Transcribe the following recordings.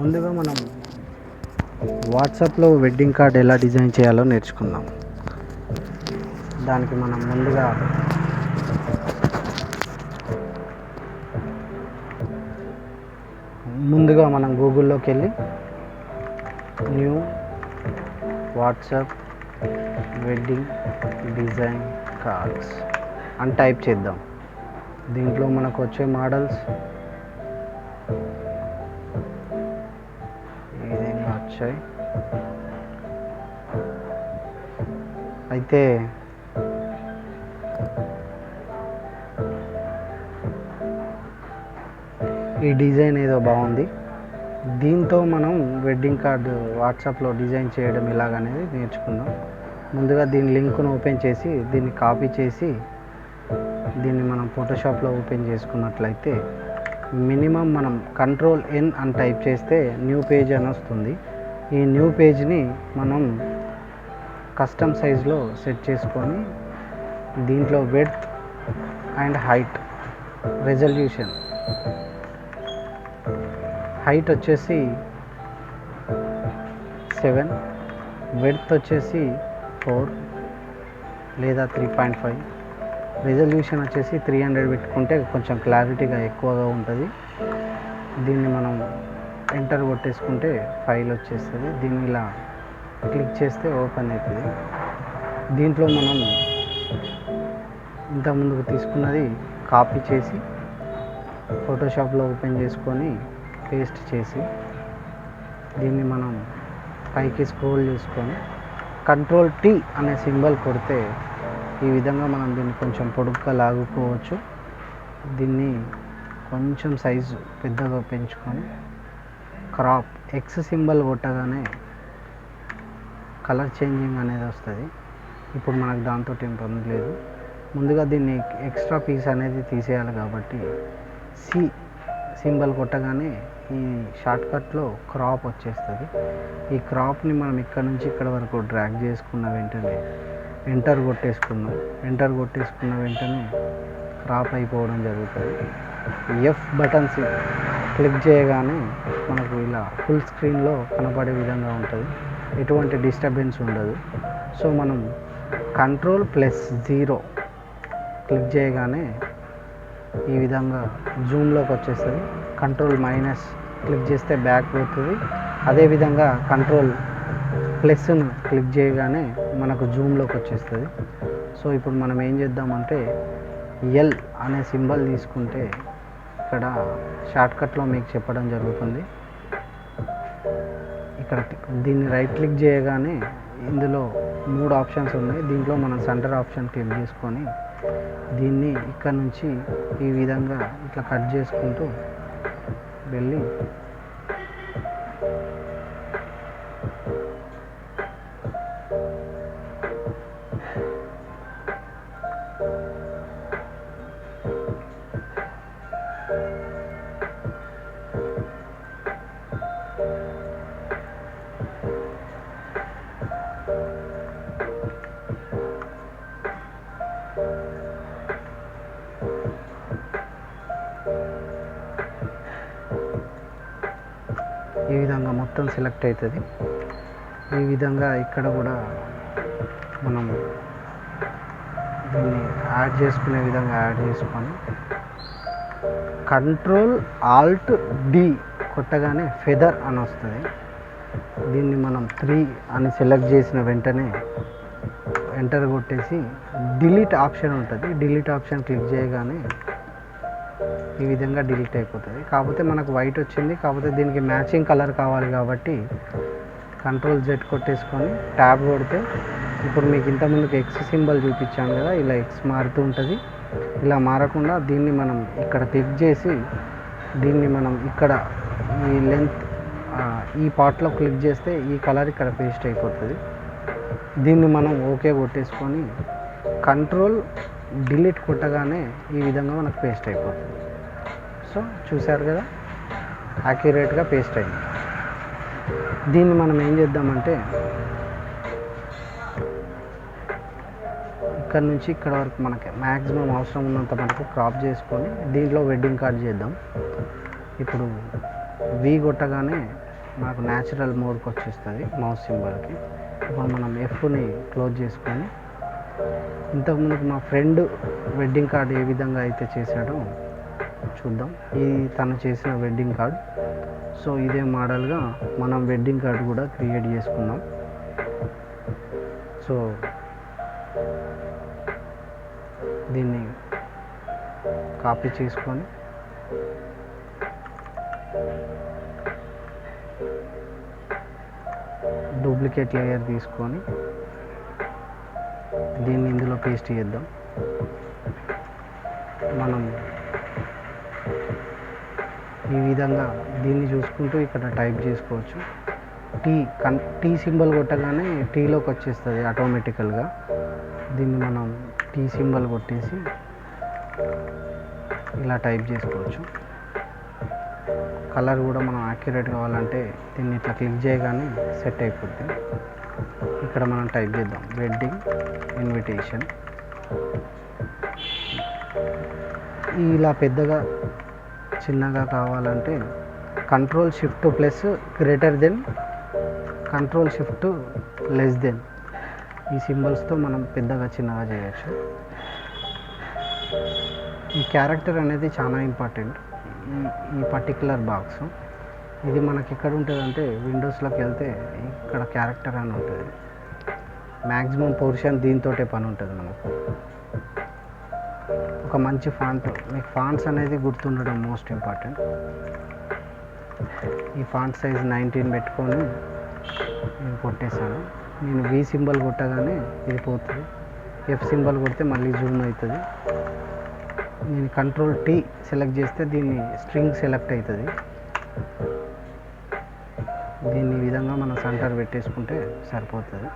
ముందుగా మనం వాట్సాప్లో వెడ్డింగ్ కార్డ్ ఎలా డిజైన్ చేయాలో నేర్చుకుందాం. దానికి మనం ముందుగా మనం గూగుల్లోకి వెళ్ళి new WhatsApp wedding design cards అని టైప్ చేద్దాం. దీంట్లో మనకు వచ్చే మోడల్స్ ఈ విధంగా వచ్చాయి. అయితే ఈ డిజైన్ ఏదో బాగుంది. దీంతో మనం వెడ్డింగ్ కార్డు వాట్సాప్లో డిజైన్ చేయడం ఎలాగనేది నేర్చుకుందాం. ముందుగా దీని లింక్ను ఓపెన్ చేసి దీన్ని కాపీ చేసి దీన్ని మనం ఫోటోషాప్లో ఓపెన్ చేసుకున్నట్లయితే మినిమం మనం Ctrl+N అని టైప్ చేస్తే న్యూ పేజ్ అని వస్తుంది. ఈ న్యూ పేజ్ని మనం కస్టమ్ సైజ్లో సెట్ చేసుకొని దీంట్లో width and height, resolution, height వచ్చేసి 7, విడ్త్ వచ్చేసి 4 లేదా 3.5, రెజల్యూషన్ వచ్చేసి 300 పెట్టుకుంటే కొంచెం క్లారిటీగా ఎక్కువగా ఉంటుంది. దీన్ని మనం ఎంటర్ కొట్టేసుకుంటే ఫైల్ వచ్చేస్తుంది. దీన్ని ఇలా క్లిక్ చేస్తే ఓపెన్ అవుతుంది. దీంట్లో మనం ఇంతకుముందుకు తీసుకున్నది కాపీ చేసి ఫోటోషాప్లో ఓపెన్ చేసుకొని పేస్ట్ చేసి దీన్ని మనం పైకి స్క్రోల్ చేసుకొని Ctrl+T అనే సింబల్ కొడితే ఈ విధంగా మనం దీన్ని కొంచెం పొడుగ్గా లాగుకోవచ్చు. దీన్ని కొంచెం సైజు పెద్దగా పెంచుకొని క్రాప్ ఎక్స్ సింబల్ కొట్టగానే కలర్ చేంజింగ్ అనేది వస్తుంది. ఇప్పుడు మనకు దాంతో ఏం పని లేదు. ముందుగా దీన్ని ఎక్స్ట్రా పీస్ అనేది తీసేయాలి కాబట్టి సి సింబల్ కొట్టగానే ఈ షార్ట్కట్లో క్రాప్ వచ్చేస్తుంది. ఈ క్రాప్ని మనం ఇక్కడ నుంచి ఇక్కడ వరకు డ్రాగ్ చేసుకున్న వెంటనే ఎంటర్ కొట్టేసుకున్న వెంటనే క్రాప్ అయిపోవడం జరుగుతుంది. ఎఫ్ బటన్స్ క్లిక్ చేయగానే మనకు ఇలా ఫుల్ స్క్రీన్లో కనపడే విధంగా ఉంటుంది. ఎటువంటి డిస్టర్బెన్స్ ఉండదు. సో మనం Ctrl+0 క్లిక్ చేయగానే ఈ విధంగా జూమ్లోకి వచ్చేస్తుంది. Ctrl- క్లిక్ చేస్తే బ్యాక్ పోతుంది. అదేవిధంగా Ctrl+ను క్లిక్ చేయగానే మనకు జూమ్లోకి వచ్చేస్తుంది. సో ఇప్పుడు మనం ఏం చేద్దామంటే ఎల్ అనే సింబల్ తీసుకుంటే ఇక్కడ షార్ట్కట్లో మీకు చెప్పడం జరుగుతుంది. ఇక్కడ దీన్ని రైట్ క్లిక్ చేయగానే ఇందులో 3 ఆప్షన్స్ ఉన్నాయి. దీంట్లో మనం సెంటర్ ఆప్షన్ క్లిక్ చేసుకొని దీన్ని ఇక్కడ నుంచి ఈ విధంగా ఇట్లా కట్ చేసుకుంటూ వెళ్ళి ఈ విధంగా మొత్తం సెలెక్ట్ అవుతుంది. ఈ విధంగా ఇక్కడ కూడా మనం దీన్ని యాడ్ చేసుకునే విధంగా యాడ్ చేసుకొని Ctrl+Alt+D కొట్టగానే ఫెదర్ అని వస్తుంది. దీన్ని మనం 3 అని సెలెక్ట్ చేసిన వెంటనే ఎంటర్ కొట్టేసి డిలీట్ ఆప్షన్ ఉంటుంది. డిలీట్ ఆప్షన్ క్లిక్ చేయగానే ఈ విధంగా డిలీట్ అయిపోతుంది. కాకపోతే మనకు వైట్ వచ్చింది. కాకపోతే దీనికి మ్యాచింగ్ కలర్ కావాలి కాబట్టి Ctrl+Z కొట్టేసుకొని ట్యాబ్ కొడితే ఇప్పుడు మీకు ఇంతకుముందుకు ఎక్స్ సింబల్ చూపించాను కదా, ఇలా ఎక్స్ మారుతూ ఉంటుంది. ఇలా మారకుండా దీన్ని మనం ఇక్కడ క్లిక్ చేసి దీన్ని మనం ఇక్కడ ఈ లెంత్ ఈ పార్ట్లో క్లిక్ చేస్తే ఈ కలర్ ఇక్కడ పేస్ట్ అయిపోతుంది. దీన్ని మనం ఓకే కొట్టేసుకొని Ctrl+Delete కొట్టగానే ఈ విధంగా మనకు పేస్ట్ అయిపోతుంది. సో చూసారు కదా, యాక్యురేట్గా పేస్ట్ అయింది. దీన్ని మనం ఏం చేద్దామంటే ఇక్కడ నుంచి ఇక్కడ వరకు మనకి మ్యాక్సిమం అవసరం ఉన్నంత మనకు క్రాప్ చేసుకొని దీంట్లో వెడ్డింగ్ కార్డ్ చేద్దాం. ఇప్పుడు వి కొట్టగానే మనకు న్యాచురల్ మోడ్కి వచ్చేస్తుంది మౌస్ సింబల్కి. ఇప్పుడు మనం ఎఫ్ని క్లోజ్ చేసుకొని, ఇంతకుముందుకు మా ఫ్రెండ్ వెడ్డింగ్ కార్డ్ ఏ విధంగా అయితే చేశాడో చూద్దాం. ఇది తను చేసిన వెడ్డింగ్ కార్డ్. సో ఇదే మోడల్గా మనం వెడ్డింగ్ కార్డ్ కూడా క్రియేట్ చేసుకుందాం. సో దీన్ని కాపీ చేసుకొని డూప్లికేట్ లేయర్ తీసుకొని దీన్ని ఇందులో పేస్ట్ చేద్దాం. మనం ఈ విధంగా దీన్ని చూసుకుంటూ ఇక్కడ టైప్ చేసుకోవచ్చు. టీ సింబల్ కొట్టగానే టీలోకి వచ్చేస్తుంది ఆటోమేటికల్గా. దీన్ని మనం టీ సింబల్ కొట్టేసి ఇలా టైప్ చేసుకోవచ్చు. కలర్ కూడా మనం యాక్యురేట్ కావాలంటే దీన్ని ఇట్లా క్లిక్ చేయగానే సెట్ అయిపోద్ది. ఇక్కడ మనం టైప్ చేద్దాం వెడ్డింగ్ ఇన్విటేషన్. ఇలా పెద్దగా చిన్నగా కావాలంటే Ctrl+Shift+, greater than, Ctrl+Shift less than, ఈ సింబల్స్తో మనం పెద్దగా చిన్నగా చేయొచ్చు. ఈ క్యారెక్టర్ అనేది చాలా ఇంపార్టెంట్. ఈ పర్టికులర్ బాక్స్ ఇది మనకి ఎక్కడ ఉంటుంది అంటే విండోస్లోకి వెళ్తే ఇక్కడ క్యారెక్టర్ అని ఉంటుంది. మ్యాక్సిమం పోర్షన్ దీంతోటే పని ఉంటుంది మనకు. ఒక మంచి ఫాంట్, మీకు ఫాంట్స్ అనేది గుర్తుండడం మోస్ట్ ఇంపార్టెంట్. ఈ ఫాంట్ సైజ్ 19 పెట్టుకొని నేను కొట్టేశాను. నేను వి సింబల్ కొట్టగానే ఇది పోతుంది. ఎఫ్ సింబల్ కొడితే మళ్ళీ జూమ్ అవుతుంది. నేను Ctrl+T సెలెక్ట్ చేస్తే దీన్ని స్ట్రింగ్ సెలెక్ట్ అవుతుంది. దీన్ని ఈ విధంగా మనం సెంటర్ పెట్టేసుకుంటే సరిపోతుంది.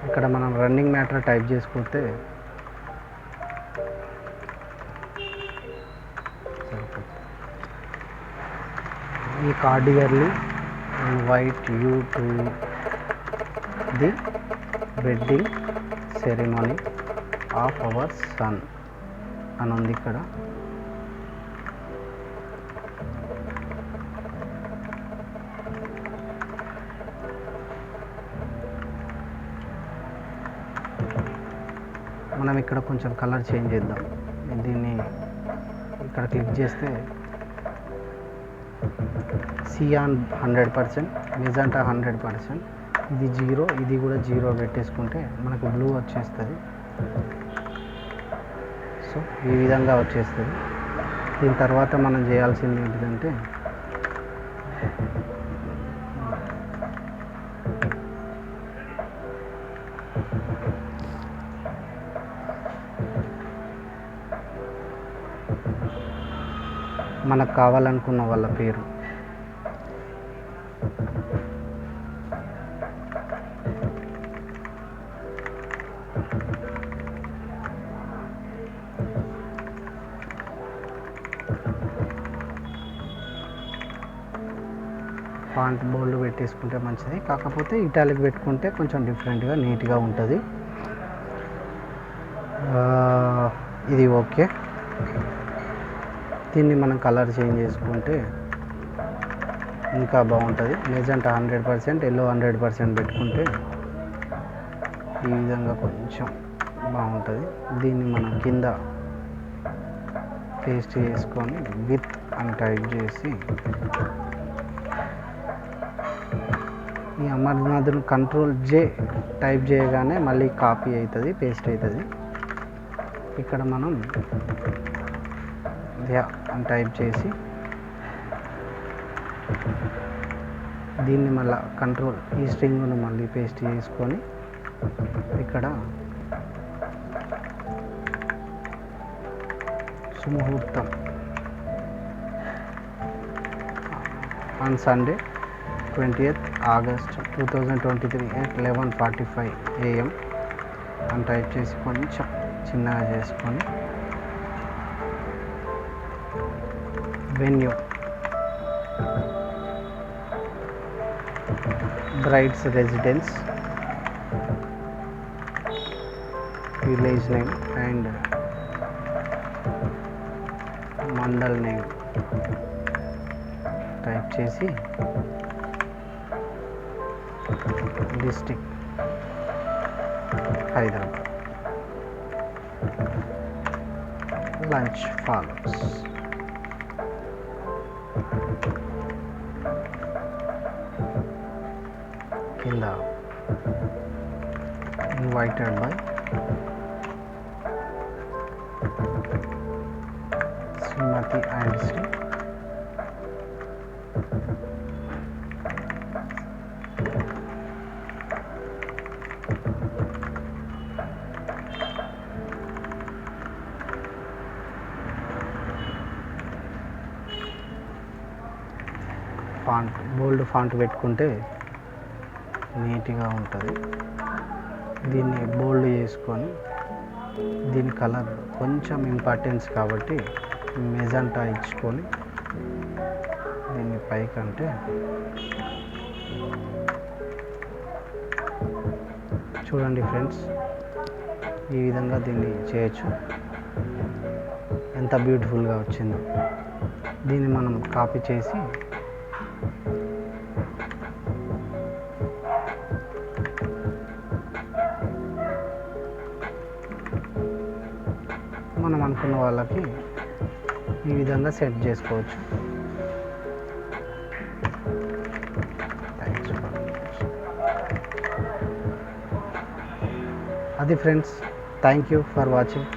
ఇక్కడ మనం రన్నింగ్ మ్యాటర్ టైప్ చేసుకుంటే సరిపోతుంది. ఈ cordially invite you to the wedding ceremony of our son అని ఉంది ఇక్కడ. మనం ఇక్కడ కొంచెం కలర్ చేంజ్ చేద్దాం. దీన్ని ఇక్కడ క్లిక్ చేస్తే సియాన్ 100%, మెజెంటా 100%, ఇది 0, ఇది కూడా 0 పెట్టేసుకుంటే మనకు బ్లూ వచ్చేస్తుంది. సో ఈ విధంగా వచ్చేస్తుంది. దీని తర్వాత మనం చేయాల్సింది ఏంటంటే మనకు కావాలనుకున్న వాళ్ళ పేరు, ఫాంట్ బోల్డ్ పెట్టేసుకుంటే మంచిది. కాకపోతే ఇటాలిక్ పెట్టుకుంటే కొంచెం డిఫరెంట్గా నీట్గా ఉంటుంది. ఇది ఓకే. దీన్ని మనం కలర్ చేంజ్ చేసుకుంటే ఇంకా బాగుంటుంది. మెజెంటా 100%, ఎల్లో 100% పెట్టుకుంటే ఈ విధంగా కొంచెం బాగుంటుంది. దీన్ని మనం కింద పేస్ట్ చేసుకొని విత్ అని టైప్ చేసి ఈ అమర్నాథ్ను Ctrl+J టైప్ చేయగానే మళ్ళీ కాపీ అవుతుంది, పేస్ట్ అవుతుంది. ఇక్కడ మనం అని టైప్ చేసి దీన్ని మళ్ళీ ఈ స్ట్రింగ్ను మళ్ళీ పేస్ట్ చేసుకొని ఇక్కడ సుముహూర్తం on Sunday 20th August 2023 at 11:45 AM అని టైప్ చేసి కొంచెం చిన్నగా చేసుకొని venue bride's residence, village name and mandal name type చేసి డిస్ట్రిక్ట్ హైదరాబాద్, లంచ్ ఫాలోస్. కింద invited by Shrimati and Shri font bold font పెట్టుకుంటే నీట్గా ఉంటుంది. దీన్ని బోల్డ్ చేసుకొని దీని కలర్ కొంచెం ఇంపార్టెన్స్ కాబట్టి మెజెంటా ఇచ్చుకొని దీన్ని పైకంటే చూడండి ఫ్రెండ్స్, ఈ విధంగా దీన్ని చేయొచ్చు. ఎంత బ్యూటిఫుల్గా వచ్చిందో. దీన్ని మనం కాపీ చేసి మనం అనుకున్న వాళ్ళకి ఈ విధంగా సెట్ చేసుకోవచ్చు. అది friends, thank you for watching.